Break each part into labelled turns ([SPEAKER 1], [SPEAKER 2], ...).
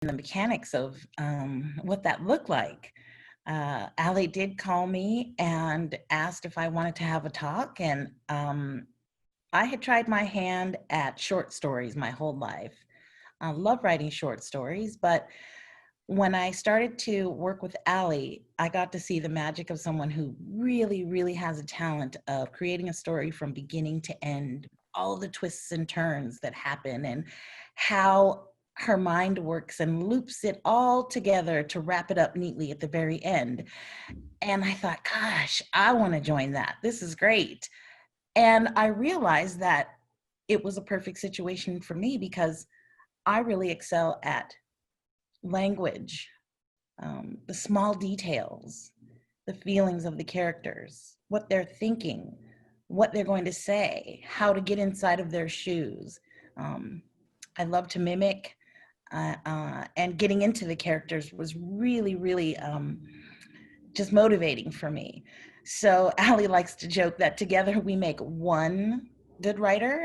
[SPEAKER 1] the mechanics of what that looked like. Alli did call me and asked if I wanted to have a talk, and I had tried my hand at short stories my whole life. I love writing short stories, but when I started to work with Alli, I got to see the magic of someone who really, really has a talent of creating a story from beginning to end, all the twists and turns that happen, and how her mind works and loops it all together to wrap it up neatly at the very end. And I thought, gosh, I want to join that. This is great. And I realized that it was a perfect situation for me because I really excel at language, the small details, the feelings of the characters, what they're thinking, what they're going to say, how to get inside of their shoes. I love to mimic, and getting into the characters was really, really just motivating for me. So Alli likes to joke that together we make one good writer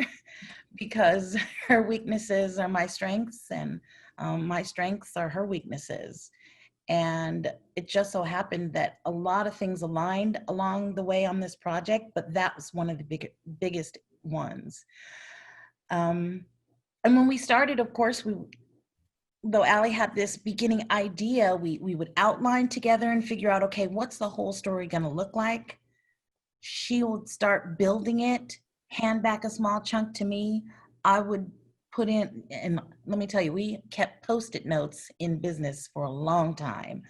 [SPEAKER 1] because her weaknesses are my strengths, and my strengths are her weaknesses. And it just so happened that a lot of things aligned along the way on this project, but that was one of the biggest ones. And when we started, of course, though Alli had this beginning idea, we would outline together and figure out, okay, what's the whole story gonna look like? She would start building it, hand back a small chunk to me. I would put in, and let me tell you, we kept Post-it notes in business for a long time.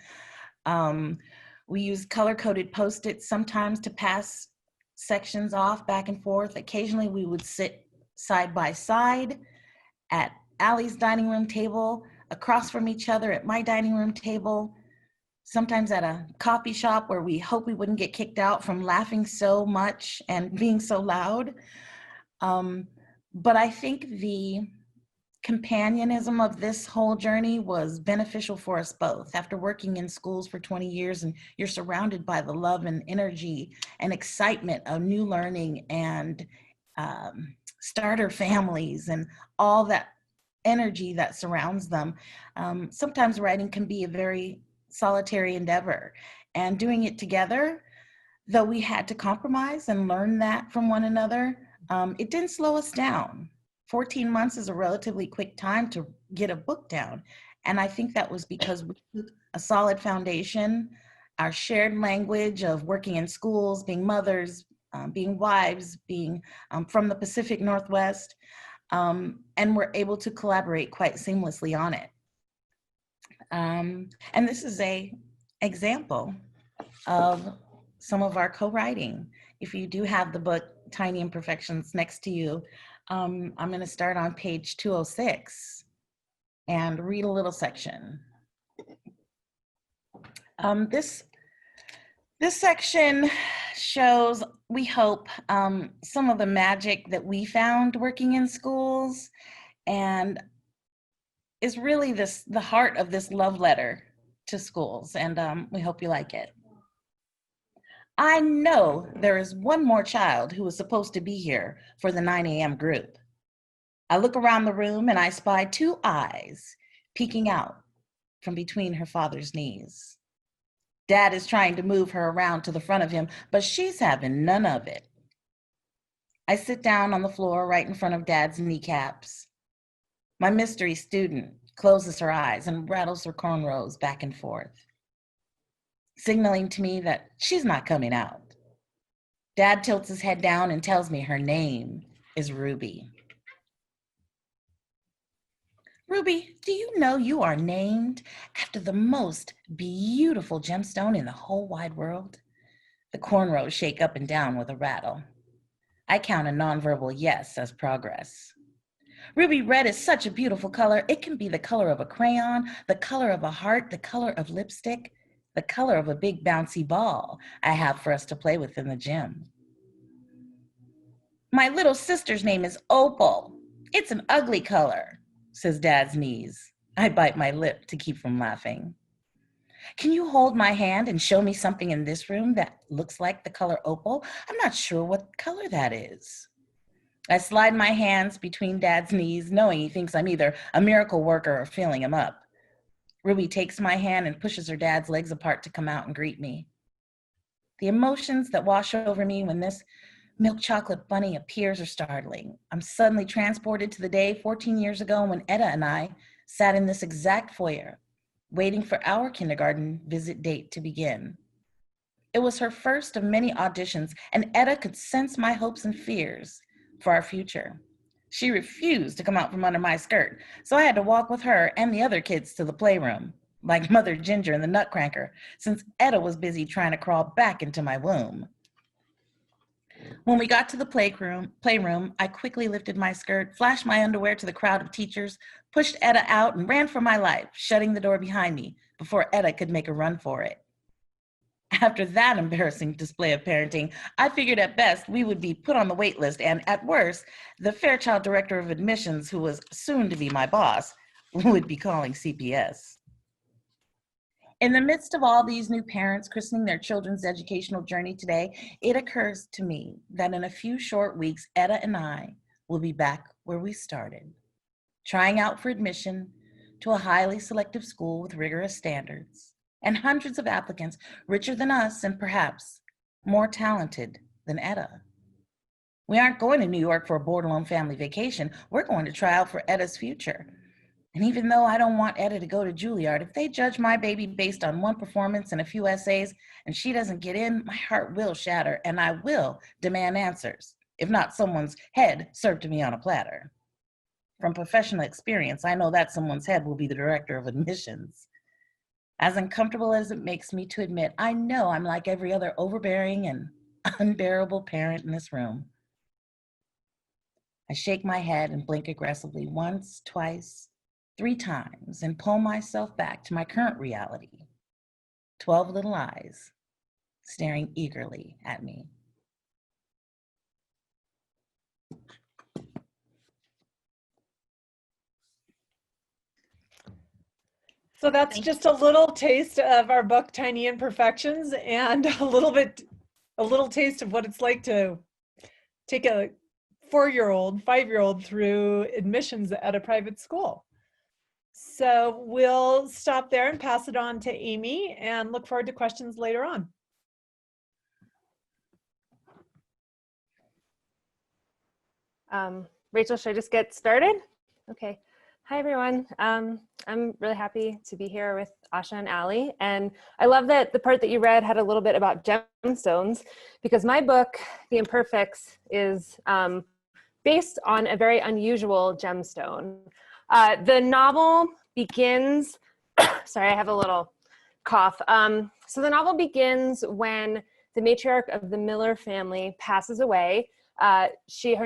[SPEAKER 1] We used color-coded Post-its sometimes to pass sections off back and forth. Occasionally we would sit side by side at Alli's dining room table, across from each other at my dining room table, sometimes at a coffee shop where we hope we wouldn't get kicked out from laughing so much and being so loud. But I think the companionism of this whole journey was beneficial for us both. After working in schools for 20 years and you're surrounded by the love and energy and excitement of new learning and starter families and all that energy that surrounds them, sometimes writing can be a very solitary endeavor. And doing it together, though we had to compromise and learn that from one another, it didn't slow us down. 14 months is a relatively quick time to get a book down. And I think that was because we took a solid foundation, our shared language of working in schools, being mothers, being wives, being from the Pacific Northwest, and we're able to collaborate quite seamlessly on it. And this is an example of some of our co-writing. If you do have the book Tiny Imperfections next to you, I'm going to start on page 206 and read a little section. This section shows, we hope, some of the magic that we found working in schools, and is really the heart of this love letter to schools, and we hope you like it. I know there is one more child who was supposed to be here for the 9 a.m. group. I look around the room and I spy two eyes peeking out from between her father's knees. Dad is trying to move her around to the front of him, but she's having none of it. I sit down on the floor right in front of Dad's kneecaps. My mystery student closes her eyes and rattles her cornrows back and forth, signaling to me that she's not coming out. Dad tilts his head down and tells me her name is Ruby. Ruby, do you know you are named after the most beautiful gemstone in the whole wide world? The cornrows shake up and down with a rattle. I count a nonverbal yes as progress. Ruby red is such a beautiful color. It can be the color of a crayon, the color of a heart, the color of lipstick, the color of a big bouncy ball I have for us to play with in the gym. My little sister's name is Opal. It's an ugly color, says Dad's knees. I bite my lip to keep from laughing. Can you hold my hand and show me something in this room that looks like the color opal? I'm not sure what color that is. I slide my hands between Dad's knees, knowing he thinks I'm either a miracle worker or filling him up. Ruby takes my hand and pushes her dad's legs apart to come out and greet me. The emotions that wash over me when this milk chocolate bunny appears are startling. I'm suddenly transported to the day 14 years ago when Etta and I sat in this exact foyer, waiting for our kindergarten visit date to begin. It was her first of many auditions, and Etta could sense my hopes and fears for our future. She refused to come out from under my skirt, so I had to walk with her and the other kids to the playroom, like Mother Ginger and the Nutcracker, since Etta was busy trying to crawl back into my womb. When we got to the playroom, I quickly lifted my skirt, flashed my underwear to the crowd of teachers, pushed Etta out, and ran for my life, shutting the door behind me before Etta could make a run for it. After that embarrassing display of parenting, I figured at best we would be put on the wait list, and at worst, the Fairchild Director of Admissions, who was soon to be my boss, would be calling CPS. In the midst of all these new parents christening their children's educational journey today, it occurs to me that in a few short weeks, Etta and I will be back where we started, trying out for admission to a highly selective school with rigorous standards, and hundreds of applicants richer than us and perhaps more talented than Etta. We aren't going to New York for a board-alone family vacation. We're going to try out for Etta's future. And even though I don't want Etta to go to Juilliard, if they judge my baby based on one performance and a few essays and she doesn't get in, my heart will shatter and I will demand answers, if not someone's head served to me on a platter. From professional experience, I know that someone's head will be the director of admissions. As uncomfortable as it makes me to admit, I know I'm like every other overbearing and unbearable parent in this room. I shake my head and blink aggressively once, twice, 3 times, and pull myself back to my current reality. 12 little eyes staring eagerly at me.
[SPEAKER 2] So that's just a little taste of our book, Tiny Imperfections, and a little taste of what it's like to take a 4-year-old, 5-year-old through admissions at a private school. So we'll stop there and pass it on to Amy and look forward to questions later on.
[SPEAKER 3] Rachel, should I just get started? Okay. Hi, everyone. I'm really happy to be here with Asha and Alli. And I love that the part that you read had a little bit about gemstones, because my book, The Imperfects, is based on a very unusual gemstone. The novel begins, sorry, I have a little cough. So the novel begins when the matriarch of the Miller family passes away. Her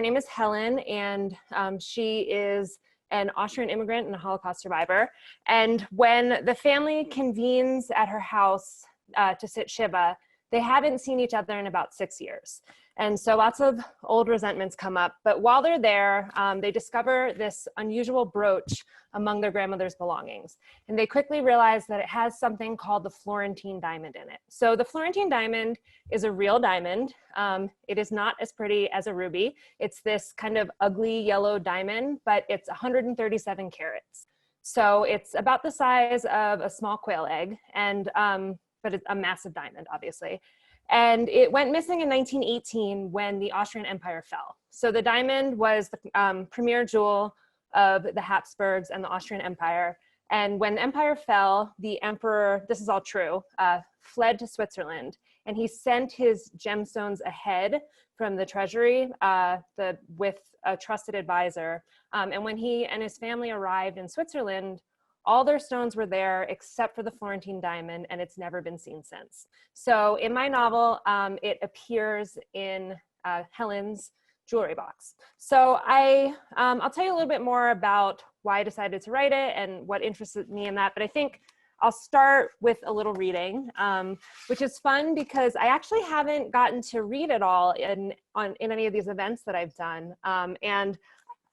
[SPEAKER 3] name is Helen, and she is an Austrian immigrant and a Holocaust survivor. And when the family convenes at her house to sit Shiva, they hadn't seen each other in about 6 years. And so lots of old resentments come up. But while they're there, they discover this unusual brooch among their grandmother's belongings. And they quickly realize that it has something called the Florentine diamond in it. So the Florentine diamond is a real diamond. It is not as pretty as a ruby. It's this kind of ugly yellow diamond, but it's 137 carats. So it's about the size of a small quail egg, and but it's a massive diamond, obviously. And it went missing in 1918 when the Austrian Empire fell. So the diamond was the premier jewel of the Habsburgs and the Austrian Empire. And when the empire fell, the emperor, this is all true, fled to Switzerland. And he sent his gemstones ahead from the treasury with a trusted advisor. And when he and his family arrived in Switzerland, all their stones were there except for the Florentine diamond, and it's never been seen since. So in my novel, it appears in Helen's jewelry box. So I'll tell you a little bit more about why I decided to write it and what interested me in that, but I think I'll start with a little reading, which is fun because I actually haven't gotten to read it all in any of these events that I've done. And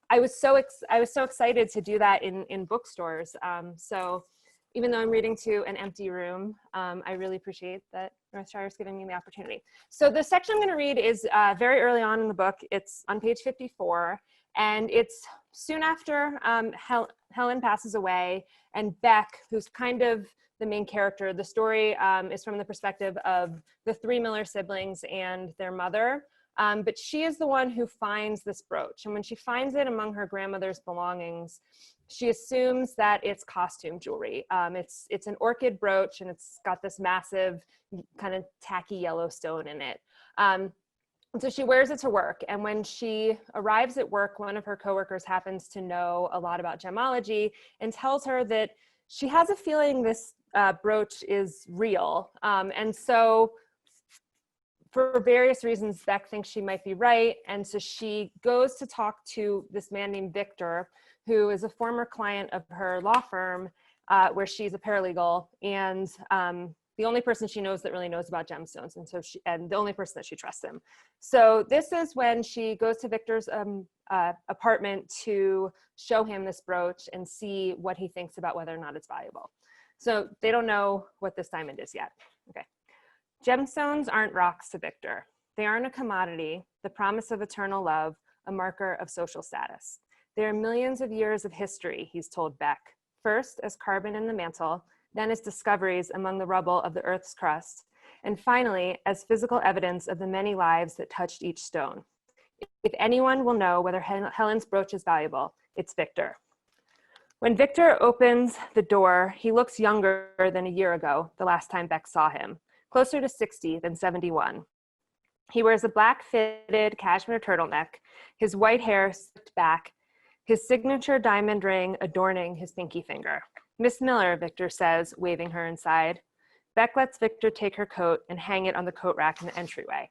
[SPEAKER 3] I was so excited to do that in bookstores. So even though I'm reading to an empty room, I really appreciate that Northshire is giving me the opportunity. So the section I'm going to read is very early on in the book. It's on page 54, and it's soon after Helen passes away, And Beck, who's kind of the main character. The story is from the perspective of the 3 Miller siblings and their mother. But she is the one who finds this brooch. And when she finds it among her grandmother's belongings, she assumes that it's costume jewelry. It's an orchid brooch, and it's got this massive kind of tacky yellow stone in it. And so she wears it to work. And when she arrives at work, one of her coworkers happens to know a lot about gemology and tells her that she has a feeling this brooch is real. And so for various reasons, Beck thinks she might be right. And so she goes to talk to this man named Victor, who is a former client of her law firm, where she's a paralegal, and the only person she knows that really knows about gemstones, and the only person that she trusts him. So this is when she goes to Victor's apartment to show him this brooch and see what he thinks about whether or not it's valuable. So they don't know what this diamond is yet. Okay. Gemstones aren't rocks to Victor. They aren't a commodity, the promise of eternal love, a marker of social status. There are millions of years of history, he's told Beck, first as carbon in the mantle, then as discoveries among the rubble of the Earth's crust, and finally as physical evidence of the many lives that touched each stone. If anyone will know whether Helen's brooch is valuable, it's Victor. When Victor opens the door, he looks younger than a year ago, the last time Beck saw him, closer to 60 than 71. He wears a black fitted cashmere turtleneck, his white hair slicked back, his signature diamond ring adorning his pinky finger. Miss Miller, Victor says, waving her inside. Beck lets Victor take her coat and hang it on the coat rack in the entryway.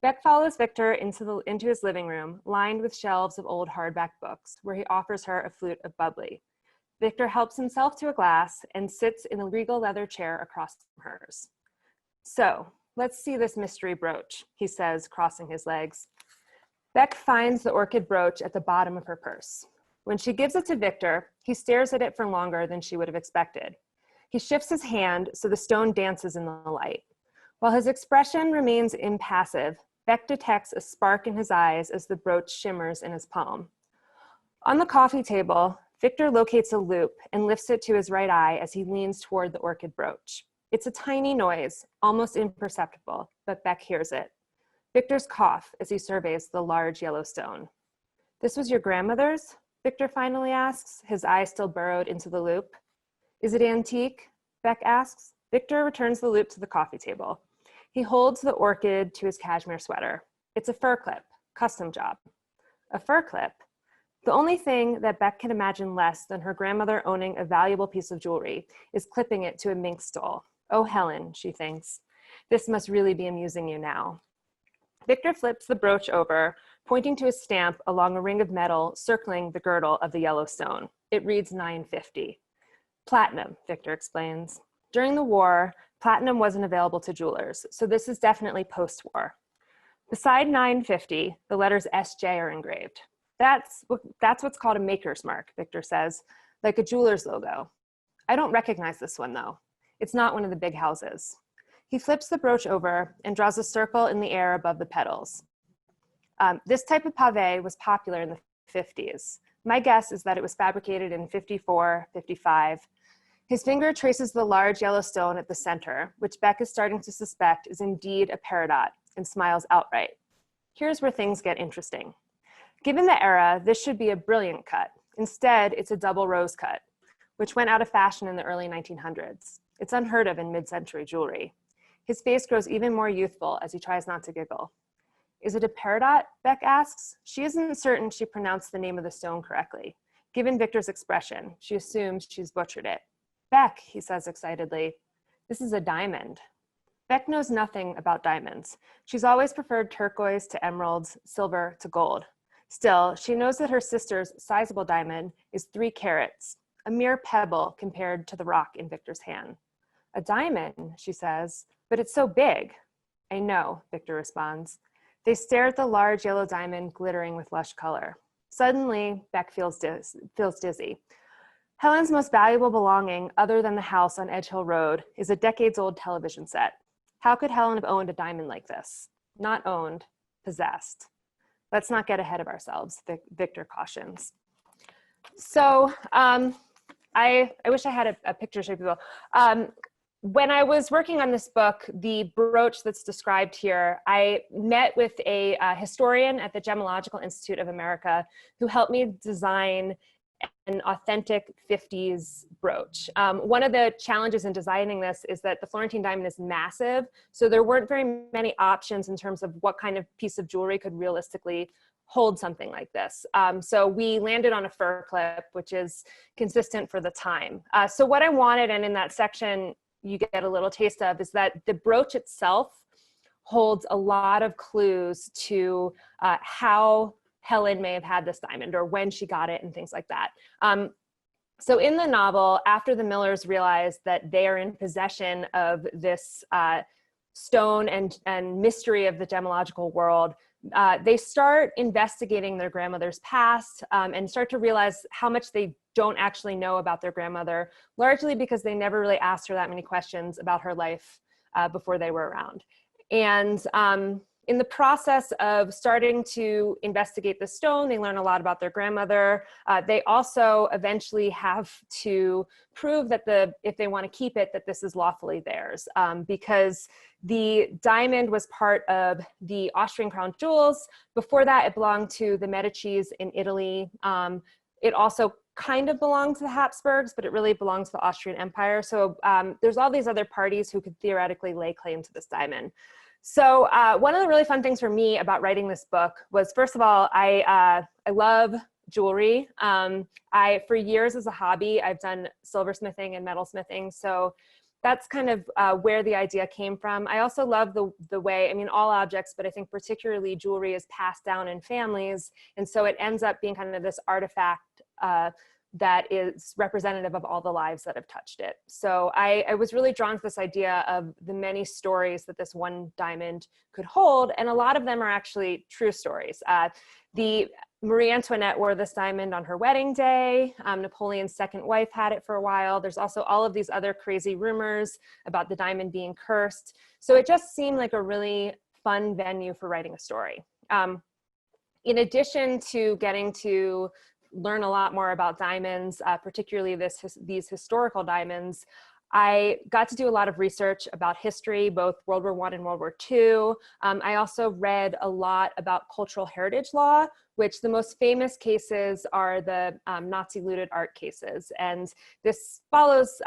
[SPEAKER 3] Beck follows Victor into his living room, lined with shelves of old hardback books, where he offers her a flute of bubbly. Victor helps himself to a glass and sits in a regal leather chair across from hers. So, let's see this mystery brooch, he says, crossing his legs. Beck finds the orchid brooch at the bottom of her purse. When she gives it to Victor, he stares at it for longer than she would have expected. He shifts his hand so the stone dances in the light. While his expression remains impassive, Beck detects a spark in his eyes as the brooch shimmers in his palm. On the coffee table, Victor locates a loop and lifts it to his right eye as he leans toward the orchid brooch. It's a tiny noise, almost imperceptible, but Beck hears it. Victor's cough as he surveys the large yellow stone. This was your grandmother's? Victor finally asks, his eye still burrowed into the loop. Is it antique? Beck asks. Victor returns the loop to the coffee table. He holds the orchid to his cashmere sweater. It's a fur clip, custom job. A fur clip? The only thing that Beck can imagine less than her grandmother owning a valuable piece of jewelry is clipping it to a mink stole. Oh, Helen, she thinks. This must really be amusing you now. Victor flips the brooch over, pointing to a stamp along a ring of metal circling the girdle of the yellow stone. It reads 950. Platinum, Victor explains. During the war, platinum wasn't available to jewelers, so this is definitely post-war. Beside 950, the letters SJ are engraved. That's what's called a maker's mark, Victor says, like a jeweler's logo. I don't recognize this one, though. It's not one of the big houses. He flips the brooch over and draws a circle in the air above the petals. This type of pavé was popular in the 50s. My guess is that it was fabricated in 54, 55. His finger traces the large yellow stone at the center, which Beck is starting to suspect is indeed a peridot, and smiles outright. Here's where things get interesting. Given the era, this should be a brilliant cut. Instead, it's a double rose cut, which went out of fashion in the early 1900s. It's unheard of in mid-century jewelry. His face grows even more youthful as he tries not to giggle. Is it a peridot? Beck asks. She isn't certain she pronounced the name of the stone correctly. Given Victor's expression, she assumes she's butchered it. Beck, he says excitedly, this is a diamond. Beck knows nothing about diamonds. She's always preferred turquoise to emeralds, silver to gold. Still, she knows that her sister's sizable diamond is 3 carats, a mere pebble compared to the rock in Victor's hand. A diamond, she says, but it's so big. I know, Victor responds. They stare at the large yellow diamond glittering with lush color. Suddenly, Beck feels dizzy. Helen's most valuable belonging, other than the house on Edge Hill Road, is a decades-old television set. How could Helen have owned a diamond like this? Not owned, possessed. Let's not get ahead of ourselves, Victor cautions. So I wish I had a picture to show people. When I was working on this book, the brooch that's described here, I met with a historian at the Gemological Institute of America who helped me design an authentic 50s brooch. One of the challenges in designing this is that the Florentine diamond is massive, so there weren't very many options in terms of what kind of piece of jewelry could realistically hold something like this. So we landed on a fur clip, which is consistent for the time. So what I wanted, and in that section you get a little taste of, is that the brooch itself holds a lot of clues to how Helen may have had this diamond or when she got it and things like that. So in the novel, after the Millers realize that they are in possession of this stone and mystery of the gemological world, they start investigating their grandmother's past and start to realize how much they don't actually know about their grandmother, largely because they never really asked her that many questions about her life before they were around. And in the process of starting to investigate the stone, they learn a lot about their grandmother. They also eventually have to prove that if they want to keep it, that this is lawfully theirs, because the diamond was part of the Austrian crown jewels. Before that, it belonged to the Medicis in Italy. It also kind of belonged to the Habsburgs, but it really belongs to the Austrian Empire. So there's all these other parties who could theoretically lay claim to this diamond. So one of the really fun things for me about writing this book was, first of all, I love jewelry. For years as a hobby, I've done silversmithing and metalsmithing. So that's kind of where the idea came from. I also love the way, I mean, all objects, but I think particularly jewelry is passed down in families. And so it ends up being kind of this artifact that is representative of all the lives that have touched it. So I was really drawn to this idea of the many stories that this one diamond could hold, and a lot of them are actually true stories. The Marie Antoinette wore this diamond on her wedding day. Napoleon's second wife had it for a while. There's also all of these other crazy rumors about the diamond being cursed. So it just seemed like a really fun venue for writing a story. In addition to getting to learn a lot more about diamonds, particularly these historical diamonds, I got to do a lot of research about history, both World War I and World War II. I also read a lot about cultural heritage law, which the most famous cases are the Nazi looted art cases. And this follows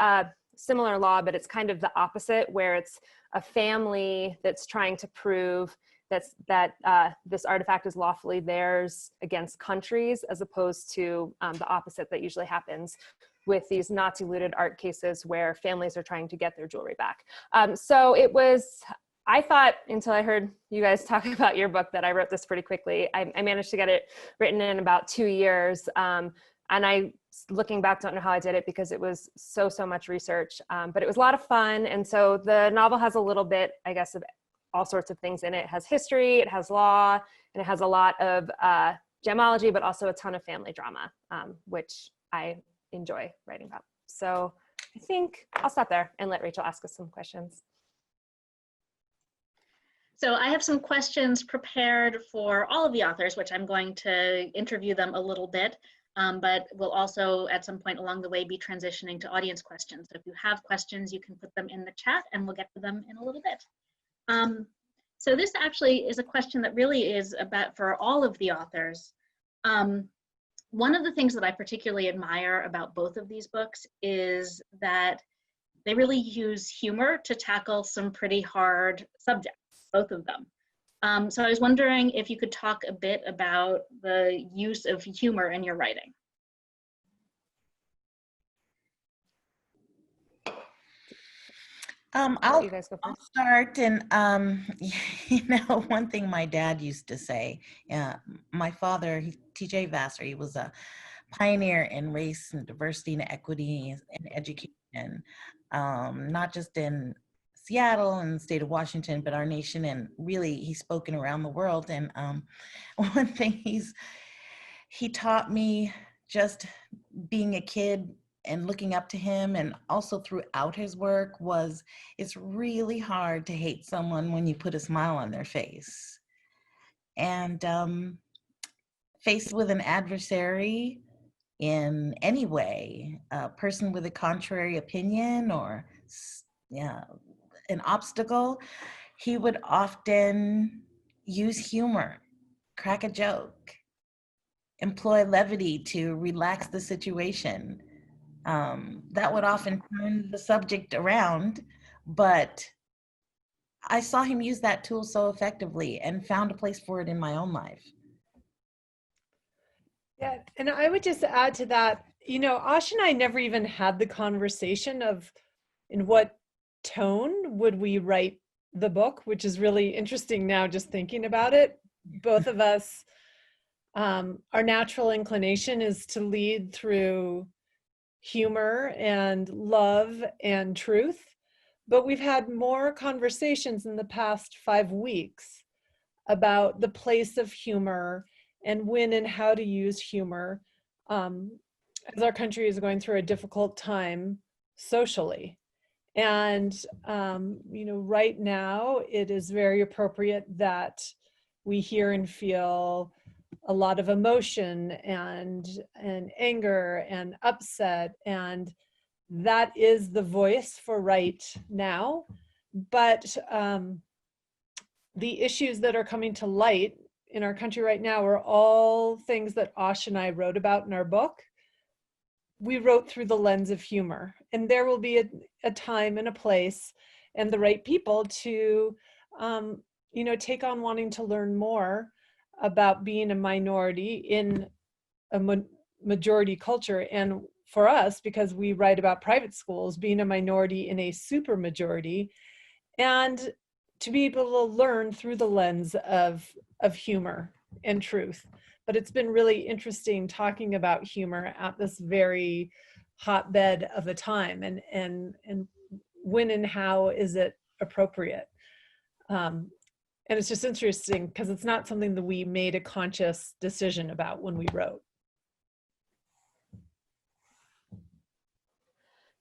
[SPEAKER 3] similar law, but it's kind of the opposite, where it's a family that's trying to prove that this artifact is lawfully theirs against countries, as opposed to the opposite that usually happens with these Nazi looted art cases where families are trying to get their jewelry back. So it was, I thought, until I heard you guys talk about your book, that I wrote this pretty quickly. I managed to get it written in about 2 years. And I, looking back, don't know how I did it because it was so much research, but it was a lot of fun. And so the novel has a little bit, I guess, of all sorts of things in it. It has history, it has law, and it has a lot of gemology, but also a ton of family drama, which I enjoy writing about. So I think I'll stop there and let Rachel ask us some questions.
[SPEAKER 4] So I have some questions prepared for all of the authors, which I'm going to interview them a little bit, but we'll also at some point along the way be transitioning to audience questions. So if you have questions, you can put them in the chat and we'll get to them in a little bit. So this actually is a question that really is about for all of the authors. One of the things that I particularly admire about both of these books is that they really use humor to tackle some pretty hard subjects, both of them. So I was wondering if you could talk a bit about the use of humor in your writing.
[SPEAKER 1] I'll
[SPEAKER 3] You guys go first.
[SPEAKER 1] start, and you know, one thing my dad used to say, my father, TJ Vassar, he was a pioneer in race and diversity and equity and education, not just in Seattle and the state of Washington, but our nation, and really he's spoken around the world. And one thing he taught me, just being a kid and looking up to him, and also throughout his work, was it's really hard to hate someone when you put a smile on their face. And faced with an adversary, in any way, a person with a contrary opinion or an obstacle, he would often use humor, crack a joke, employ levity to relax the situation. That would often turn the subject around, but I saw him use that tool so effectively and found a place for it in my own life.
[SPEAKER 2] Yeah, and I would just add to that, you know, Asha and I never even had the conversation of in what tone would we write the book, which is really interesting now just thinking about it. Both of us, our natural inclination is to lead through humor and love and truth, but we've had more conversations in the past 5 weeks about the place of humor and when and how to use humor as our country is going through a difficult time socially. And, you know, right now it is very appropriate that we hear and feel a lot of emotion and anger and upset, and that is the voice for right now. But the issues that are coming to light in our country right now are all things that Asha and I wrote about in our book. We wrote through the lens of humor, and there will be a time and a place and the right people to, you know, take on wanting to learn more about being a minority in a majority culture. And for us, because we write about private schools, being a minority in a super majority, and to be able to learn through the lens of humor and truth. But it's been really interesting talking about humor at this very hotbed of a time, and when and how is it appropriate. And it's just interesting because it's not something that we made a conscious decision about when we wrote.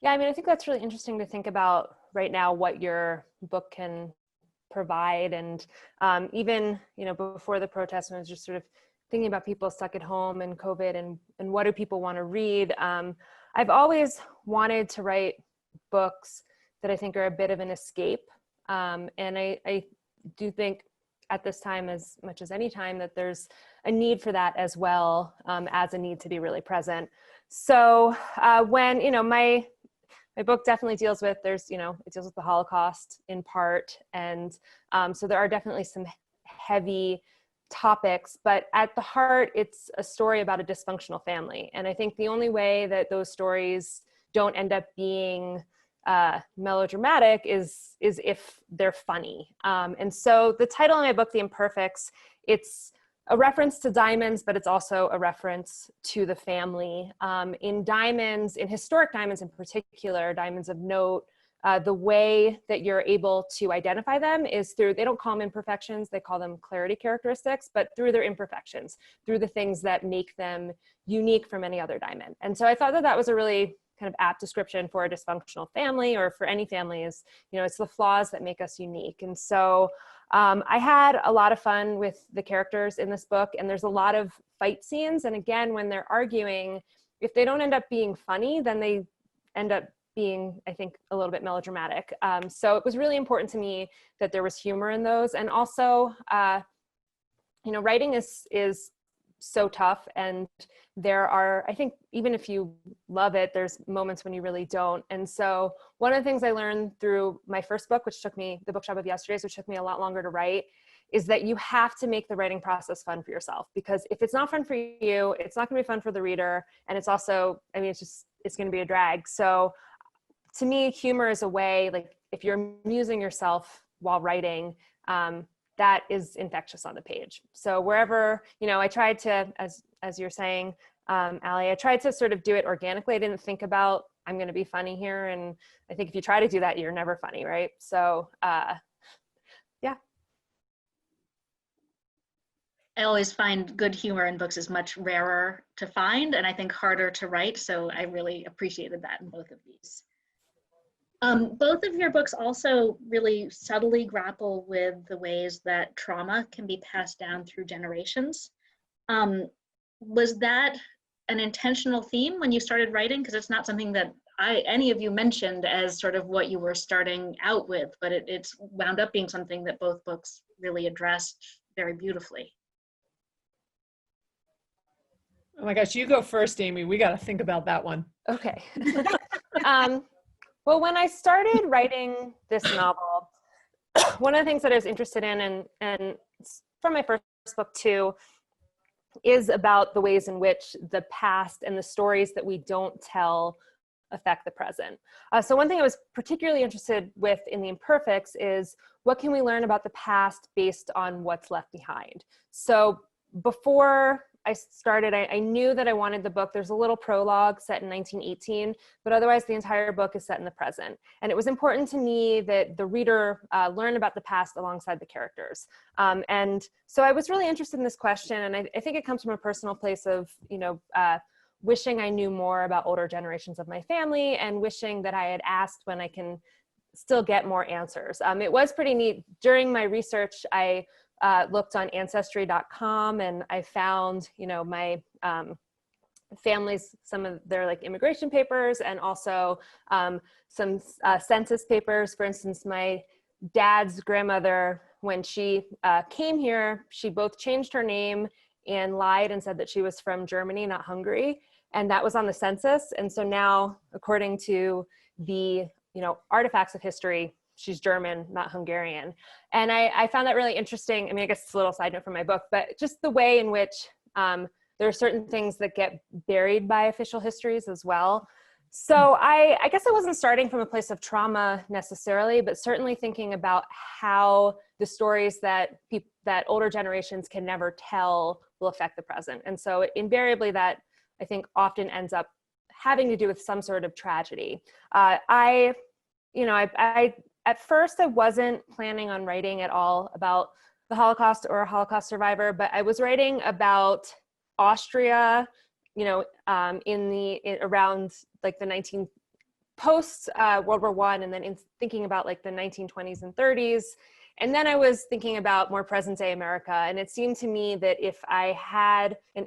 [SPEAKER 3] Yeah, I mean, I think that's really interesting to think about right now what your book can provide. And even, you know, before the protest, when I was just sort of thinking about people stuck at home and COVID and what do people want to read. I've always wanted to write books that I think are a bit of an escape. And I do think at this time, as much as any time, that there's a need for that as well, as a need to be really present. So when, you know, my book definitely deals with, it deals with the Holocaust in part. And so there are definitely some heavy topics, but at the heart, it's a story about a dysfunctional family. And I think the only way that those stories don't end up being melodramatic is if they're funny. And so the title of my book, The Imperfects, it's a reference to diamonds, but it's also a reference to the family. In diamonds, in historic diamonds in particular, diamonds of note, the way that you're able to identify them is through, they don't call them imperfections, they call them clarity characteristics, but through their imperfections, through the things that make them unique from any other diamond. And so I thought that that was a really kind of apt description for a dysfunctional family, or for any family, is, you know, it's the flaws that make us unique. And so I had a lot of fun with the characters in this book, and there's a lot of fight scenes. And again, when they're arguing, if they don't end up being funny, then they end up being, I think, a little bit melodramatic. So it was really important to me that there was humor in those. And also, you know, writing is so tough, and there are, I think, even if you love it, there's moments when you really don't. And so one of the things I learned through my first book, which took me, The Bookshop of Yesterdays, which took me a lot longer to write, is that you have to make the writing process fun for yourself. Because if it's not fun for you, it's not gonna be fun for the reader. And it's also, I mean, it's gonna be a drag. So to me, humor is a way, like, if you're amusing yourself while writing, that is infectious on the page. So wherever, you know, I tried to, as you're saying, Alli, I tried to sort of do it organically. I didn't think about, I'm going to be funny here. And I think if you try to do that, you're never funny, right? So, yeah.
[SPEAKER 4] I always find good humor in books is much rarer to find, and I think harder to write. So I really appreciated that in both of these. Both of your books also really subtly grapple with the ways that trauma can be passed down through generations. Was that an intentional theme when you started writing? Because it's not something that any of you mentioned as sort of what you were starting out with, but it's wound up being something that both books really addressed very beautifully.
[SPEAKER 2] Oh my gosh, you go first, Amy. We got to think about that one.
[SPEAKER 3] Okay. Well, when I started writing this novel, one of the things that I was interested in, and from my first book too, is about the ways in which the past and the stories that we don't tell affect the present. So one thing I was particularly interested with in the Imperfects is what can we learn about the past based on what's left behind? So before I started, I knew that I wanted the book. There's a little prologue set in 1918, but otherwise the entire book is set in the present. And it was important to me that the reader learn about the past alongside the characters. And so I was really interested in this question, and I think it comes from a personal place of, wishing I knew more about older generations of my family and wishing that I had asked when I can still get more answers. It was pretty neat. During my research, I looked on ancestry.com and I found, my family's, some of their like immigration papers and also some census papers. For instance, my dad's grandmother, when she came here, she both changed her name and lied and said that she was from Germany, not Hungary. And that was on the census. And so now, according to the, artifacts of history, she's German, not Hungarian. And I found that really interesting. I mean, I guess it's a little side note from my book, but just the way in which there are certain things that get buried by official histories as well. So I guess I wasn't starting from a place of trauma necessarily, but certainly thinking about how the stories that older generations can never tell will affect the present. And so invariably that I think often ends up having to do with some sort of tragedy. At first I wasn't planning on writing at all about the Holocaust or a Holocaust survivor, but I was writing about Austria, around like the post World War I, and then in thinking about like the 1920s and 30s. And then I was thinking about more present day America. And it seemed to me that if I had an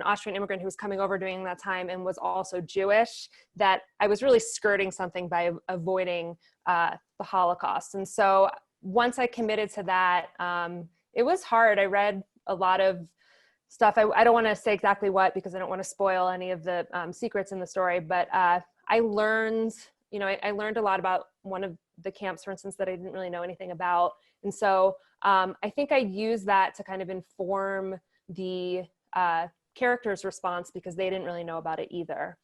[SPEAKER 3] Austrian immigrant who was coming over during that time and was also Jewish, that I was really skirting something by avoiding the Holocaust. And so once I committed to that, it was hard. I read a lot of stuff. I don't want to say exactly what, because I don't want to spoil any of the secrets in the story, but I learned, I learned a lot about one of the camps, for instance, that I didn't really know anything about. And so I think I used that to kind of inform the character's response, because they didn't really know about it either.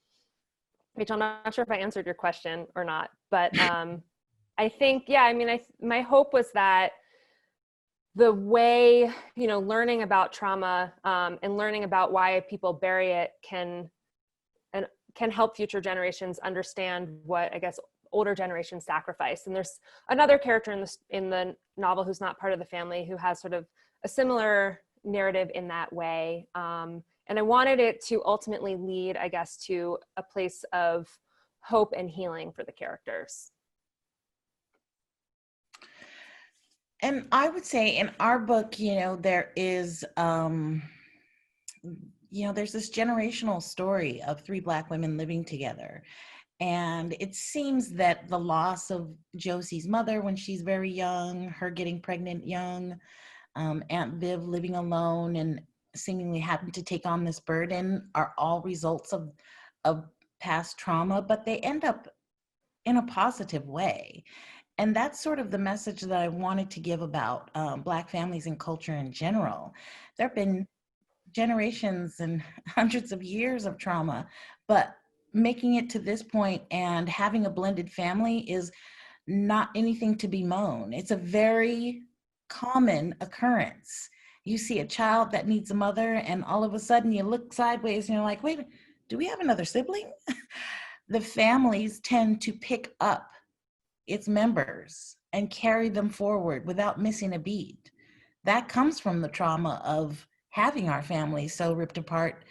[SPEAKER 3] Rachel, I'm not sure if I answered your question or not, but I think, my hope was that the way, learning about trauma and learning about why people bury it can help future generations understand what, I guess, older generations sacrifice. And there's another character in the novel who's not part of the family who has sort of a similar narrative in that way. And I wanted it to ultimately lead, I guess, to a place of hope and healing for the characters.
[SPEAKER 1] And I would say in our book, there is, there's this generational story of 3 Black women living together. And it seems that the loss of Josie's mother when she's very young, her getting pregnant young, Aunt Viv living alone and seemingly having to take on this burden are all results of past trauma, but they end up in a positive way. And that's sort of the message that I wanted to give about Black families and culture in general. There have been generations and hundreds of years of trauma, but making it to this point and having a blended family is not anything to bemoan. It's a very common occurrence. You see a child that needs a mother and all of a sudden you look sideways and you're like, wait, do we have another sibling? The families tend to pick up its members and carry them forward without missing a beat. That comes from the trauma of having our family so ripped apart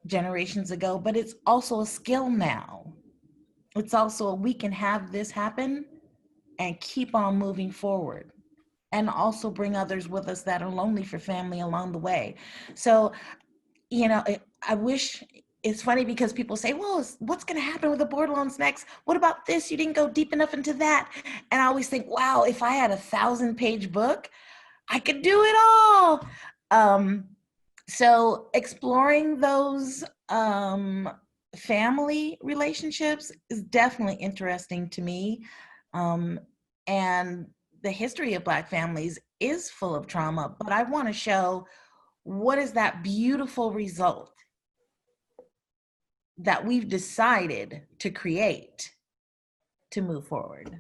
[SPEAKER 1] generations ago, but it's also a skill now. It's also we can have this happen and keep on moving forward, and also bring others with us that are lonely for family along the way. So you know, I wish, it's funny because people say, well, what's going to happen with the borderlands next? What about this? You didn't go deep enough into that. And I always think, wow, if I had 1,000-page book, I could do it all. So exploring those family relationships is definitely interesting to me. And the history of Black families is full of trauma, but I want to show what is that beautiful result that we've decided to create to move forward.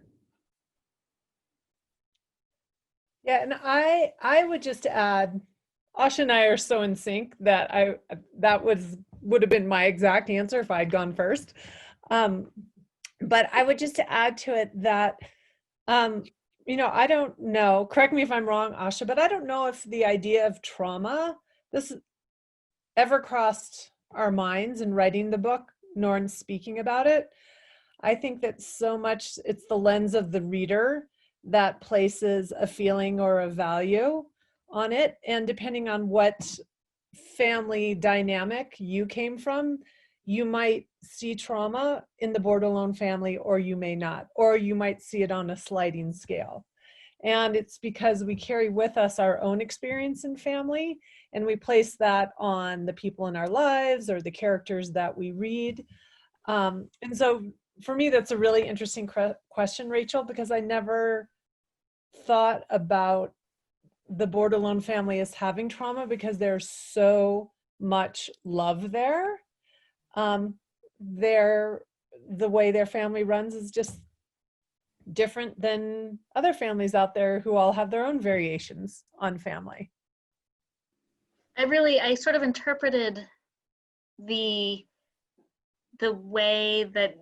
[SPEAKER 2] Yeah, and I would just add, Asha and I are so in sync that that would have been my exact answer if I'd gone first. But I would just add to it that, you know, I don't know, correct me if I'm wrong, Asha, but I don't know if the idea of trauma, this ever crossed our minds in writing the book, nor in speaking about it. I think that so much it's the lens of the reader that places a feeling or a value on it. And depending on what family dynamic you came from, you might see trauma in the Bordelon family, or you may not, or you might see it on a sliding scale. And it's because we carry with us our own experience in family, and we place that on the people in our lives or the characters that we read. And so for me, that's a really interesting question, Rachel, because I never thought about the Bordelon family as having trauma because there's so much love there. The way their family runs is just different than other families out there who all have their own variations on family.
[SPEAKER 4] I sort of interpreted the way that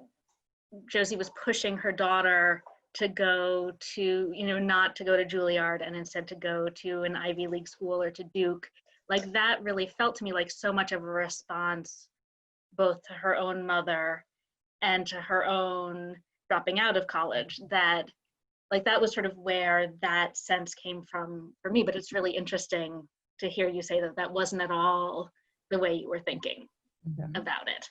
[SPEAKER 4] Josie was pushing her daughter to go to, you know, not to go to Juilliard and instead to go to an Ivy League school or to Duke. Like that really felt to me like so much of a response both to her own mother and to her own dropping out of college, that like that was sort of where that sense came from for me. But it's really interesting to hear you say that that wasn't at all the way you were thinking about it.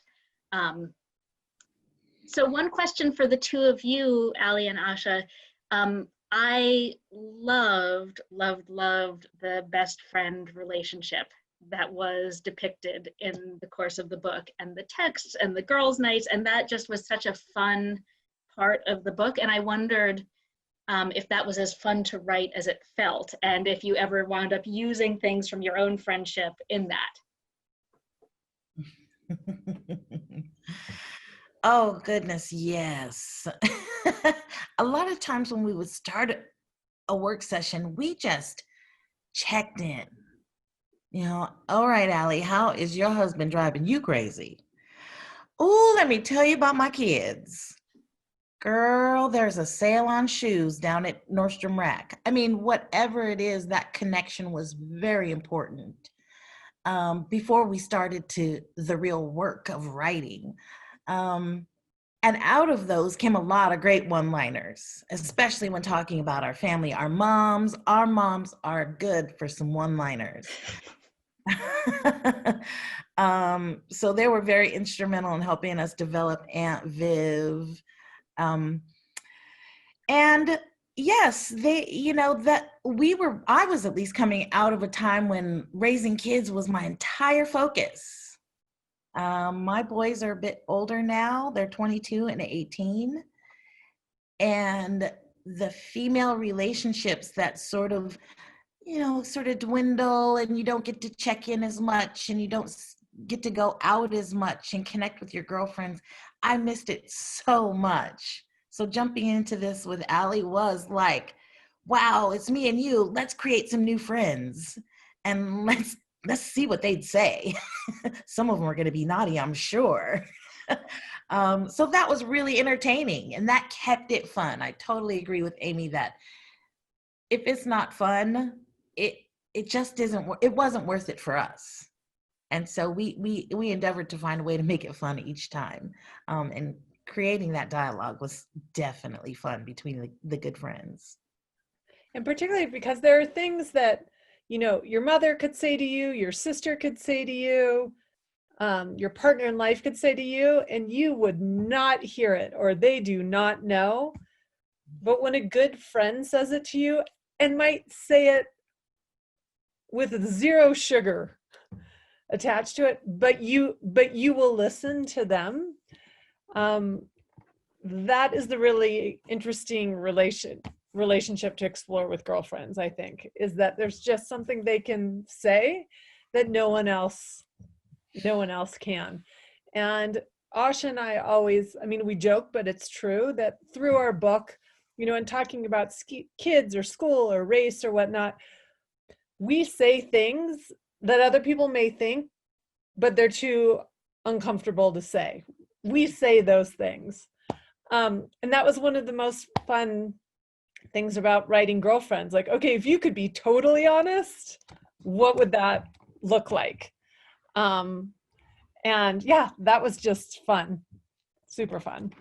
[SPEAKER 4] So one question for the two of you, Alli and Asha. I loved the best friend relationship that was depicted in the course of the book, and the texts and the girls' nights, and that just was such a fun part of the book. And I wondered if that was as fun to write as it felt, and if you ever wound up using things from your own friendship in that.
[SPEAKER 1] Oh, goodness, yes. A lot of times when we would start a work session, we just checked in. You know, all right, Alli, how is your husband driving you crazy? Oh, let me tell you about my kids. Girl, there's a sale on shoes down at Nordstrom Rack. I mean, whatever it is, that connection was very important before we started to the real work of writing. And out of those came a lot of great one-liners, especially when talking about our family. Our moms are good for some one-liners. So they were very instrumental in helping us develop Aunt Viv. And yes, they, I was at least coming out of a time when raising kids was my entire focus. My boys are a bit older now. They're 22 and 18. And the female relationships that sort of dwindle, and you don't get to check in as much, and you don't get to go out as much and connect with your girlfriends. I missed it so much. So jumping into this with Alli was like, wow, it's me and you. Let's create some new friends, and let's see what they'd say. Some of them are going to be naughty, I'm sure. So that was really entertaining, and that kept it fun. I totally agree with Amy that if it's not fun, it just isn't. It wasn't worth it for us, and so we endeavored to find a way to make it fun each time. And creating that dialogue was definitely fun between the good friends.
[SPEAKER 2] And particularly because there are things that you know, your mother could say to you, your sister could say to you, your partner in life could say to you, and you would not hear it, or they do not know. But when a good friend says it to you and might say it with zero sugar attached to it, but you will listen to them, that is the really interesting relationship to explore with girlfriends, I think, is that there's just something they can say that no one else can. And Asha and I always, I mean, we joke, but it's true that through our book, you know, in talking about kids or school or race or whatnot, we say things that other people may think, but they're too uncomfortable to say. We say those things. And that was one of the most fun things about writing Girlfriends. Like, okay, if you could be totally honest, what would that look like? And yeah, that was just fun, super fun.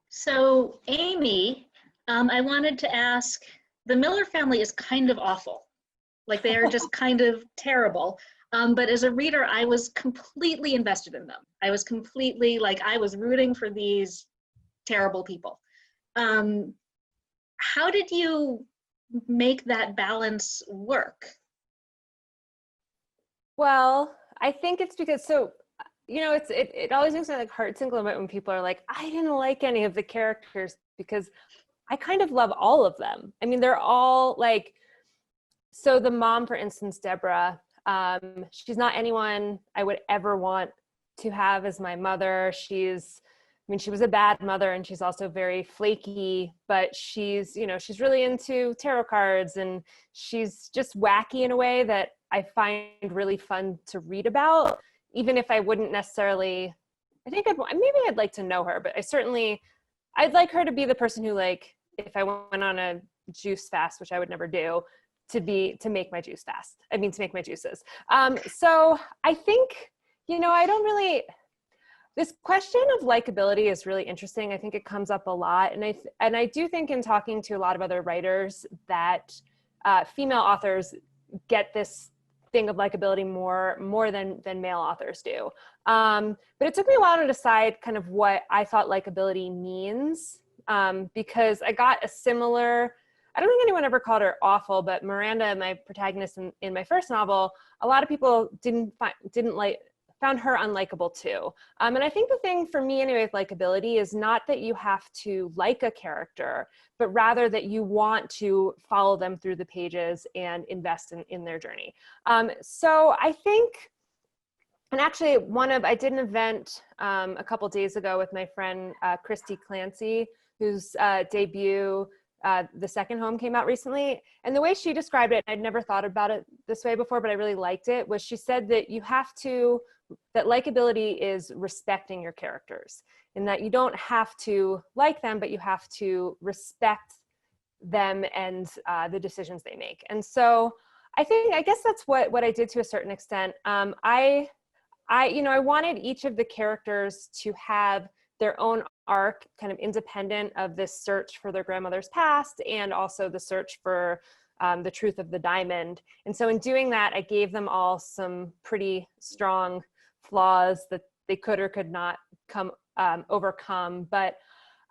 [SPEAKER 4] So Amy, I wanted to ask, the Miller family is kind of awful. Like they are just kind of terrible. But as a reader, I was completely invested in them. I was completely like, I was rooting for these terrible people. How did you make that balance work?
[SPEAKER 3] Well, I think it's because, so, you know, it always makes my like heart sink a little bit when people are like, I didn't like any of the characters, because I kind of love all of them. I mean, they're all like, so the mom, for instance, Deborah, she's not anyone I would ever want to have as my mother. I mean, she was a bad mother, and she's also very flaky, but she's, you know, she's really into tarot cards, and she's just wacky in a way that I find really fun to read about, even if I wouldn't necessarily, I think maybe I'd like to know her, but I'd like her to be the person who, like, if I went on a juice fast, which I would never do, to make my juice fast. I mean, to make my juices. So I think, you know, this question of likability is really interesting. I think it comes up a lot. And I do think in talking to a lot of other writers that female authors get this thing of likability more than male authors do. But it took me a while to decide kind of what I thought likability means, because I got a similar, I don't think anyone ever called her awful, but Miranda, my protagonist in my first novel, a lot of people found her unlikable too. And I think the thing for me anyway with likability is not that you have to like a character, but rather that you want to follow them through the pages and invest in their journey. So I think, and actually I did an event a couple days ago with my friend Christy Clancy, whose debut, The Second Home, came out recently. And the way she described it, I'd never thought about it this way before, but I really liked it, was she said that that likability is respecting your characters, and that you don't have to like them, but you have to respect them and the decisions they make. And so I guess that's what I did to a certain extent. I wanted each of the characters to have their own arc, kind of independent of this search for their grandmother's past, and also the search for the truth of the diamond. And so in doing that, I gave them all some pretty strong flaws that they could or could not overcome. But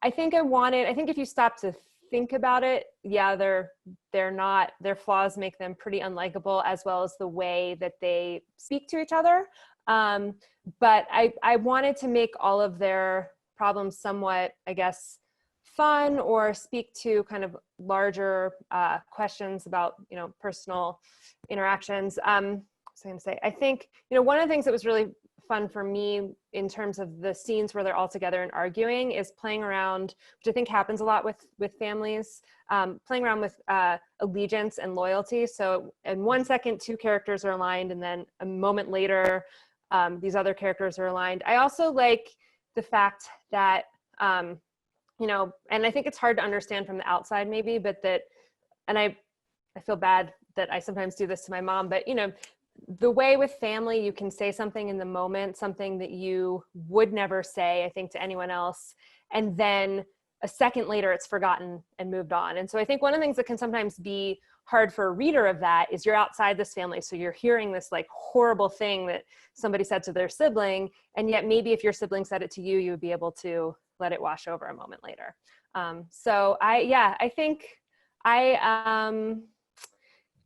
[SPEAKER 3] I think if you stop to think about it, yeah, their flaws make them pretty unlikable, as well as the way that they speak to each other. But I wanted to make all of their problems somewhat, I guess, fun, or speak to kind of larger questions about, you know, personal interactions. I was going to say, I think, you know, one of the things that was really fun for me in terms of the scenes where they're all together and arguing is playing around, which I think happens a lot with families, playing around with allegiance and loyalty. So in 1 second, two characters are aligned, and then a moment later, these other characters are aligned. I also like the fact that, you know, and I think it's hard to understand from the outside maybe, but and I feel bad that I sometimes do this to my mom, but, you know, the way with family, you can say something in the moment, something that you would never say, I think, to anyone else. And then a second later it's forgotten and moved on. And so I think one of the things that can sometimes be hard for a reader of that is you're outside this family, so you're hearing this like horrible thing that somebody said to their sibling, and yet maybe if your sibling said it to you, you would be able to let it wash over a moment later. So I think I'm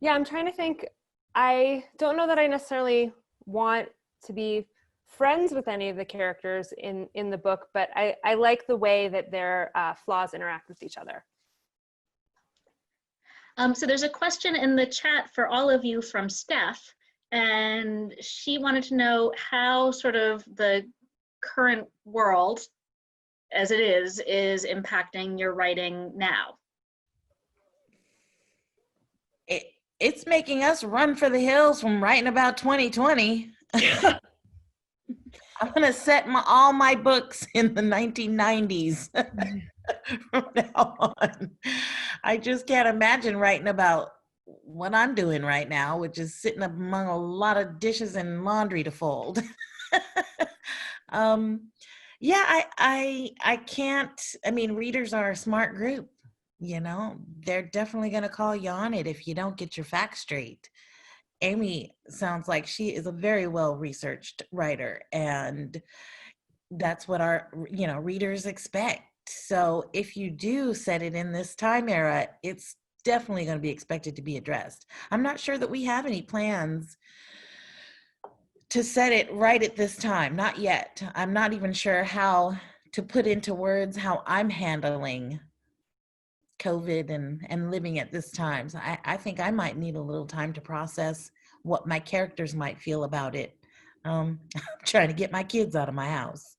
[SPEAKER 3] trying to think. I don't know that I necessarily want to be friends with any of the characters in the book, but I like the way that their flaws interact with each other.
[SPEAKER 4] So there's a question in the chat for all of you from Steph, and she wanted to know how sort of the current world as it is impacting your writing now.
[SPEAKER 1] It's making us run for the hills from writing about 2020. I'm gonna set all my books in the 1990s from now on. I just can't imagine writing about what I'm doing right now, which is sitting among a lot of dishes and laundry to fold. I can't. I mean, readers are a smart group. You know, they're definitely gonna call you on it if you don't get your facts straight. Amy sounds like she is a very well-researched writer, and that's what our readers expect. So if you do set it in this time era, it's definitely going to be expected to be addressed. I'm not sure that we have any plans to set it right at this time, not yet. I'm not even sure how to put into words how I'm handling COVID and living at this time. So I think I might need a little time to process what my characters might feel about it. I'm trying to get my kids out of my house.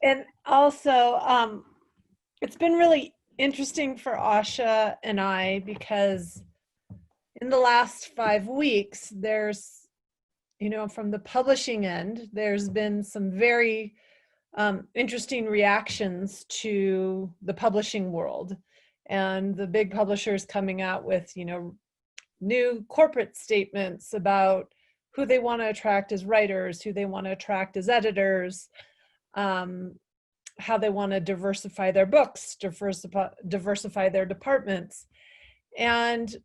[SPEAKER 2] And also, it's been really interesting for Asha and I, because in the last 5 weeks, there's, from the publishing end, there's been some very interesting reactions to the publishing world, and the big publishers coming out with, new corporate statements about who they want to attract as writers, who they want to attract as editors, how they want to diversify their books, diversify their departments. And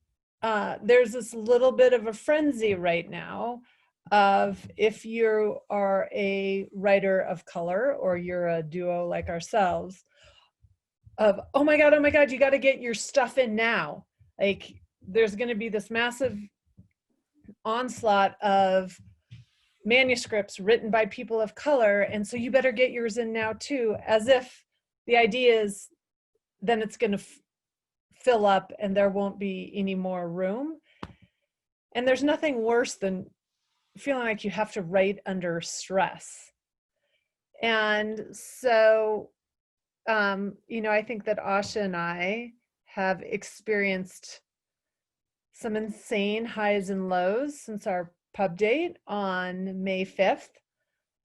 [SPEAKER 2] there's this little bit of a frenzy right now of, if you are a writer of color or you're a duo like ourselves, of, oh my God, you got to get your stuff in now. Like, there's going to be this massive onslaught of manuscripts written by people of color, and so you better get yours in now too, as if the idea is then it's going to fill up and there won't be any more room. And there's nothing worse than feeling like you have to write under stress. And so I think that Asha and I have experienced some insane highs and lows since our pub date on May 5th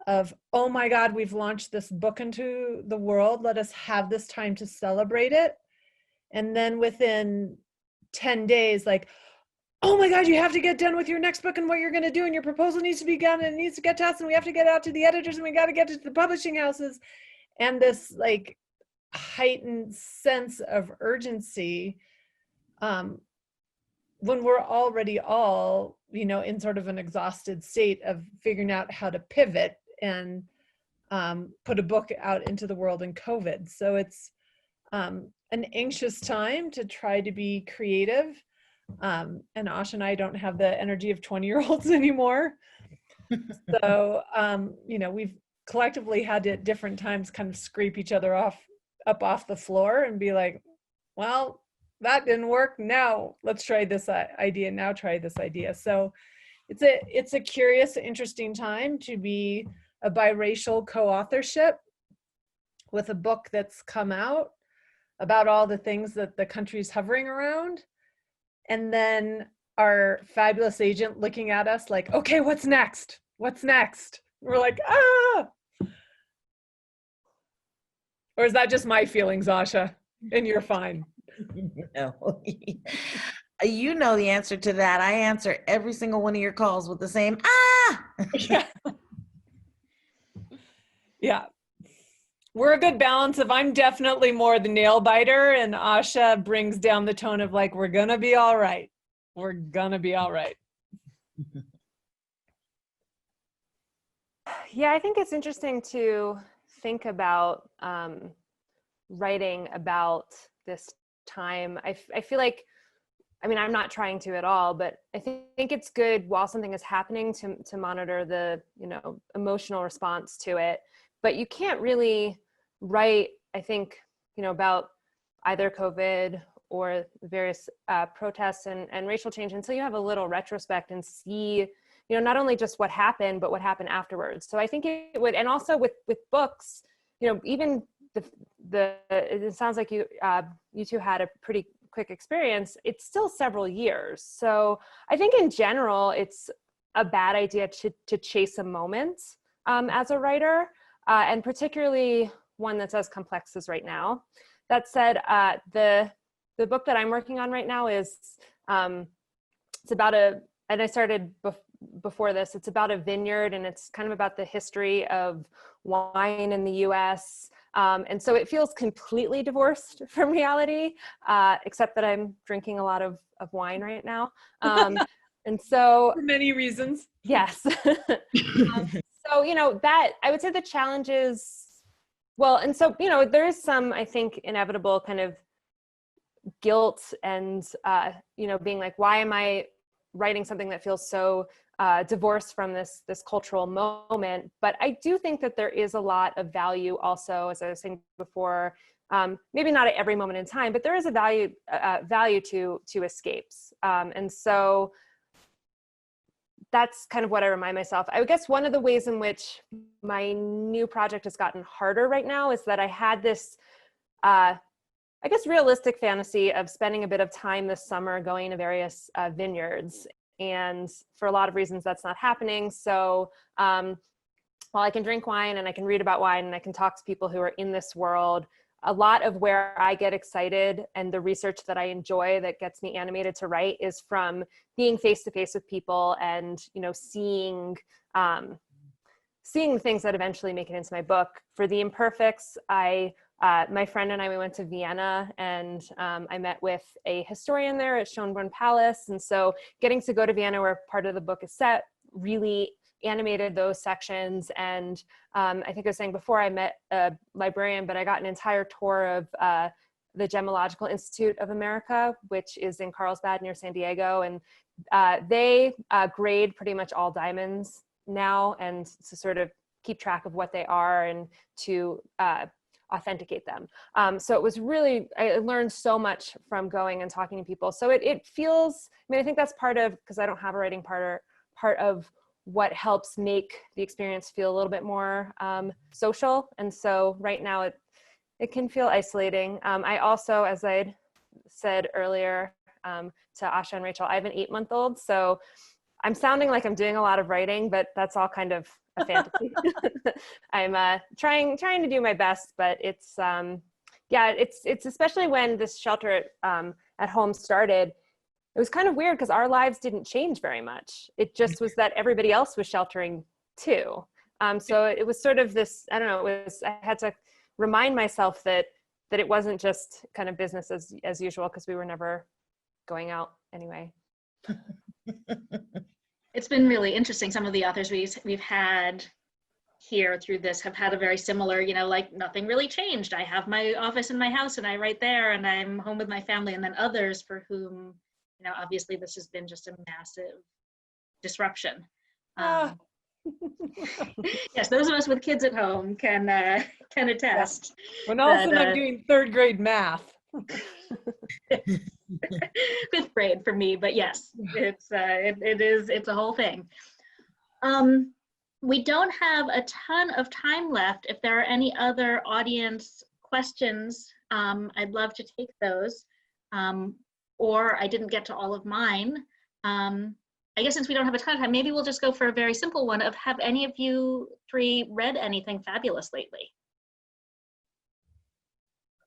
[SPEAKER 2] of, oh my God, we've launched this book into the world. Let us have this time to celebrate it. And then within 10 days, like, oh my God, you have to get done with your next book and what you're going to do. And your proposal needs to be done and it needs to get to us. And we have to get out to the editors and we got to get to the publishing houses. And this like heightened sense of urgency when we're already all, in sort of an exhausted state of figuring out how to pivot and put a book out into the world in COVID. So it's an anxious time to try to be creative. And Asha and I don't have the energy of 20-year-olds anymore. So, we've collectively had to at different times kind of scrape each other up off the floor and be like, well, that didn't work. Now let's try this idea. Now try this idea. So it's a curious, interesting time to be a biracial co-authorship with a book that's come out about all the things that the country's hovering around. And then our fabulous agent looking at us like, okay, what's next? What's next? We're like, ah. Or is that just my feelings, Asha? And you're fine.
[SPEAKER 1] No. You know the answer to that. I answer every single one of your calls with the same, ah!
[SPEAKER 2] Yeah. we're a good balance of I'm definitely more the nail biter, and Asha brings down the tone of like, we're gonna be all right. We're gonna be all right.
[SPEAKER 3] Yeah, I think it's interesting to think about writing about this time. I feel like, I mean, I'm not trying to at all, but I think it's good while something is happening to monitor the, you know, emotional response to it. But you can't really write, I think, you know, about either COVID or the various protests and racial change until you have a little retrospect and see, you know, not only just what happened, but what happened afterwards. So I think it would, and also with books, you know, even it sounds like you two had a pretty quick experience. It's still several years. So I think in general, it's a bad idea to chase a moment as a writer, and particularly one that's as complex as right now. That said, the book that I'm working on right now is, it's about and I started before this, it's about a vineyard, and it's kind of about the history of wine in the US. And so it feels completely divorced from reality, except that I'm drinking a lot of wine right now. And so
[SPEAKER 2] For many reasons.
[SPEAKER 3] yes. So, you know, that I would say the challenge is, well, and so, you know, there is some, I think, inevitable kind of guilt and, you know, being like, why am I writing something that feels so divorced from this cultural moment? But I do think that there is a lot of value also, as I was saying before, maybe not at every moment in time, but there is a value to escapes. And so that's kind of what I remind myself. I guess one of the ways in which my new project has gotten harder right now is that I had this, I guess, realistic fantasy of spending a bit of time this summer going to various vineyards. And for a lot of reasons, that's not happening. So while I can drink wine and I can read about wine and I can talk to people who are in this world, a lot of where I get excited and the research that I enjoy that gets me animated to write is from being face to face with people and, you know, seeing the things that eventually make it into my book. For the Imperfects, my friend and I, we went to Vienna, and I met with a historian there at Schönbrunn Palace. And so getting to go to Vienna, where part of the book is set, really animated those sections. And I think I was saying before, I met a librarian, but I got an entire tour of the Gemological Institute of America, which is in Carlsbad near San Diego. And they grade pretty much all diamonds now, and to sort of keep track of what they are and to authenticate them. So it was really, I learned so much from going and talking to people. So it feels, I mean, I think that's part of, because I don't have a writing part of what helps make the experience feel a little bit more social. And so right now it can feel isolating. I also, as I said earlier to Asha and Rachel, I have an 8-month-old. So I'm sounding like I'm doing a lot of writing, but that's all kind of a fantasy. I'm trying to do my best, but it's yeah, it's especially when this shelter at home started. It was kind of weird because our lives didn't change very much. It just was that everybody else was sheltering too. So it was sort of this, I don't know, I had to remind myself that it wasn't just kind of business as usual, because we were never going out anyway.
[SPEAKER 4] It's been really interesting. Some of the authors we've had here through this have had a very similar, you know, like nothing really changed. I have my office in my house and I write there and I'm home with my family. And then others for whom, you know, obviously this has been just a massive disruption. Yes, those of us with kids at home can attest.
[SPEAKER 2] When all of a sudden I'm doing 3rd grade math.
[SPEAKER 4] 5th grade for me, but yes, it's a whole thing. We don't have a ton of time left. If there are any other audience questions, I'd love to take those. Or I didn't get to all of mine. I guess since we don't have a ton of time, maybe we'll just go for a very simple one of, have any of you 3 read anything fabulous lately?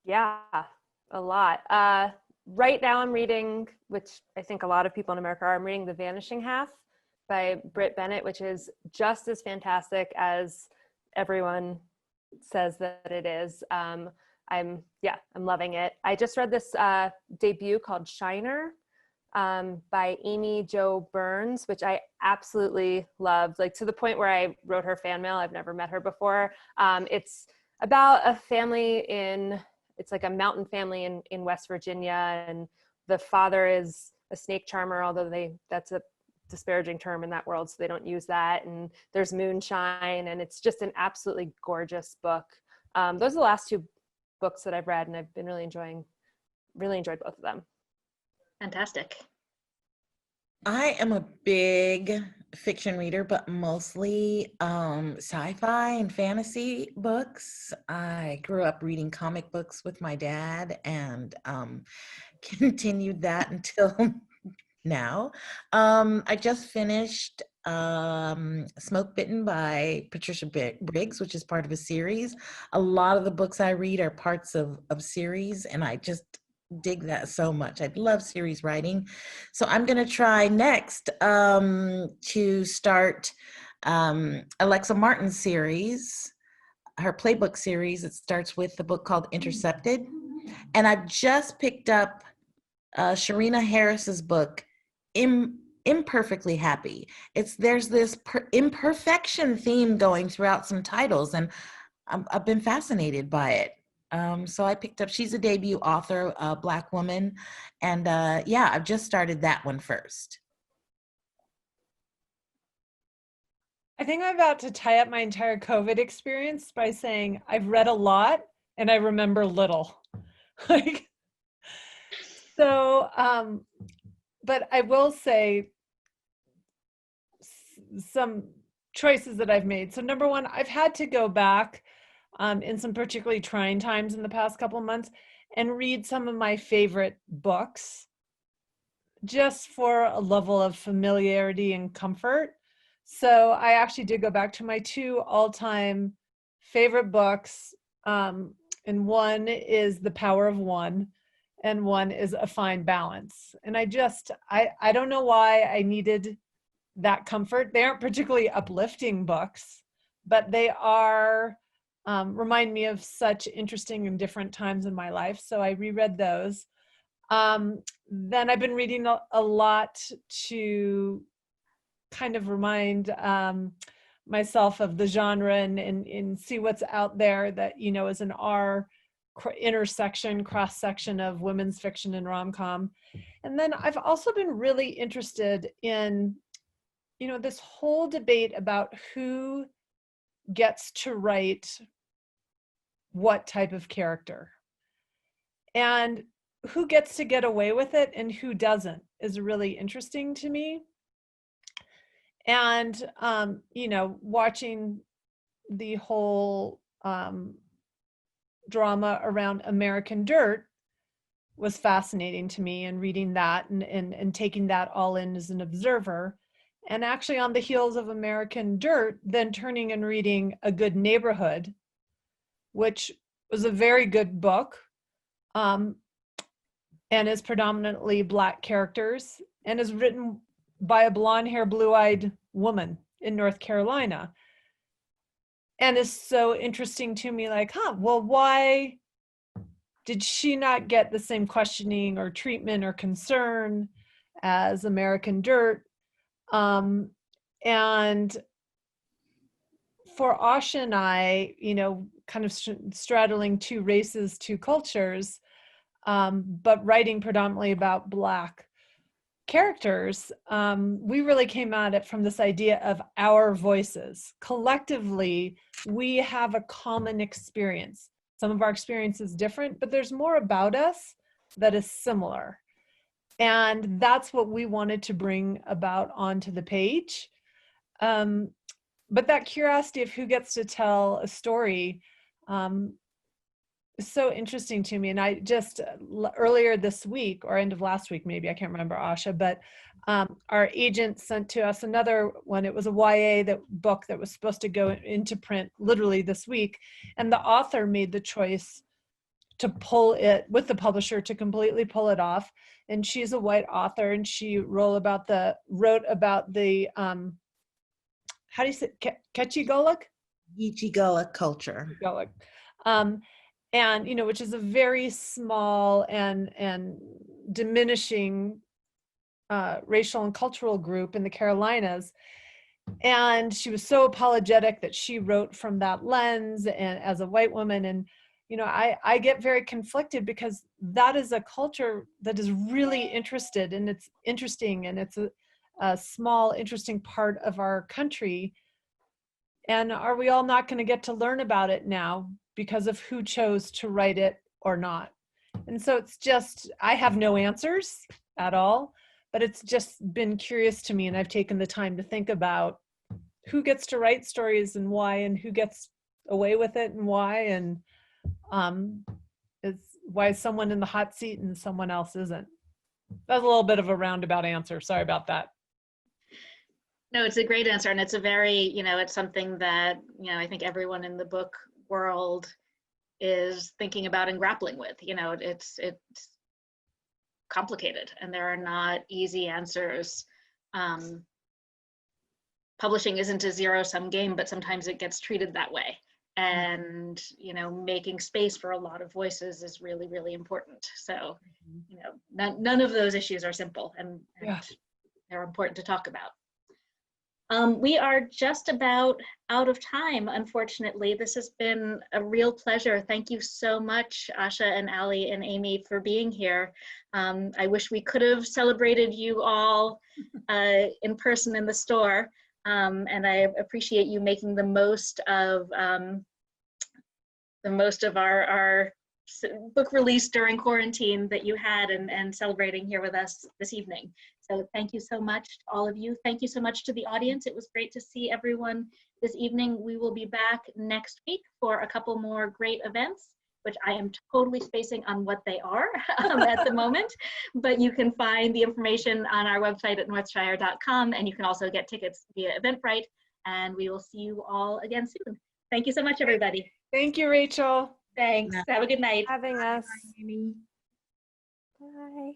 [SPEAKER 3] Yeah, a lot. Right now I'm reading, which I think a lot of people in America are, I'm reading The Vanishing Half by Britt Bennett, which is just as fantastic as everyone says that it is. I'm loving it. I just read this debut called Shiner by Amy Jo Burns, which I absolutely loved, like to the point where I wrote her fan mail. I've never met her before. It's about a family it's like a mountain family in West Virginia, and the father is a snake charmer, although that's a disparaging term in that world, so they don't use that. And there's moonshine, and it's just an absolutely gorgeous book. Those are the last two books that I've read, and I've been really enjoyed both of them.
[SPEAKER 4] Fantastic.
[SPEAKER 1] I am a big fiction reader, but mostly sci-fi and fantasy books. I grew up reading comic books with my dad, and continued that until now. I just finished Smoke Bitten by Patricia Briggs, which is part of a series. A lot of the books I read are parts of series, and I just dig that so much. I love series writing. So I'm going to try next to start Alexa Martin's series, her playbook series. It starts with the book called Intercepted. And I've just picked up Sharina Harris's book, Imperfectly Happy. There's this imperfection theme going throughout some titles, and I've been fascinated by it. So I picked up, she's a debut author, a Black woman, and I've just started that one first.
[SPEAKER 2] I think I'm about to tie up my entire COVID experience by saying I've read a lot and I remember little. But I will say some choices that I've made. So number one, I've had to go back in some particularly trying times in the past couple of months and read some of my favorite books just for a level of familiarity and comfort. So I actually did go back to my two all-time favorite books, and one is The Power of One, and one is A Fine Balance. And I don't know why I needed that comfort. They aren't particularly uplifting books, but they are remind me of such interesting and different times in my life. So I reread those. Then I've been reading a lot to kind of remind myself of the genre and see what's out there that, is in our cross-section of women's fiction and rom-com. And then I've also been really interested in, this whole debate about who gets to write what type of character and who gets to get away with it and who doesn't is really interesting to me. And, watching the whole drama around American Dirt was fascinating to me, and reading that and taking that all in as an observer. And actually on the heels of American Dirt, then turning and reading A Good Neighborhood, which was a very good book, and is predominantly Black characters, and is written by a blonde-haired, blue-eyed woman in North Carolina. And is so interesting to me, like, well, why did she not get the same questioning or treatment or concern as American Dirt? And for Asha and I, kind of straddling two races, two cultures, but writing predominantly about Black characters, we really came at it from this idea of our voices. Collectively, we have a common experience. Some of our experience is different, but there's more about us that is similar. And that's what we wanted to bring about onto the page. But that curiosity of who gets to tell a story is so interesting to me. And I just, earlier this week, or end of last week, maybe, I can't remember, Asha, but our agent sent to us another one. It was a YA book that was supposed to go into print literally this week. And the author made the choice to pull it with the publisher, to completely pull it off. And she's a white author, and she wrote about the how do you say, Ketchigoluk?
[SPEAKER 1] Yichigala culture.
[SPEAKER 2] Gaelic. And, you know, which is a very small and diminishing racial and cultural group in the Carolinas. And she was so apologetic that she wrote from that lens and as a white woman. And, you know, I get very conflicted because that is a culture that is really interested, and it's interesting, and it's a small, interesting part of our country. And are we all not going to get to learn about it now because of who chose to write it or not? And so it's just, I have no answers at all, but it's just been curious to me, and I've taken the time to think about who gets to write stories and why, and who gets away with it and why, and is why someone in the hot seat and someone else isn't. That's a little bit of a roundabout answer. Sorry about that.
[SPEAKER 4] No, it's a great answer, and it's a very, you know, it's something that, you know, I think everyone in the book world is thinking about and grappling with. You know, it's complicated, and there are not easy answers. Publishing isn't a zero-sum game, but sometimes it gets treated that way. And, you know, making space for a lot of voices is really, really important. So, you know, none of those issues are simple, and
[SPEAKER 2] Yeah.
[SPEAKER 4] they're important to talk about. We are just about out of time, unfortunately. This has been a real pleasure. Thank you so much, Asha and Alli and Amy, for being here. I wish we could have celebrated you all in person in the store. And I appreciate you making the most of our book release during quarantine that you had, and celebrating here with us this evening. So thank you so much to all of you. Thank you so much to the audience. It was great to see everyone this evening. We will be back next week for a couple more great events, which I am totally spacing on what they are at the moment, but you can find the information on our website at northshire.com, and you can also get tickets via Eventbrite, and we will see you all again soon. Thank you so much, everybody.
[SPEAKER 2] Thank you, Rachel.
[SPEAKER 4] Thanks. Have a good night.
[SPEAKER 3] Having us.
[SPEAKER 1] Bye, Amy.
[SPEAKER 3] Bye.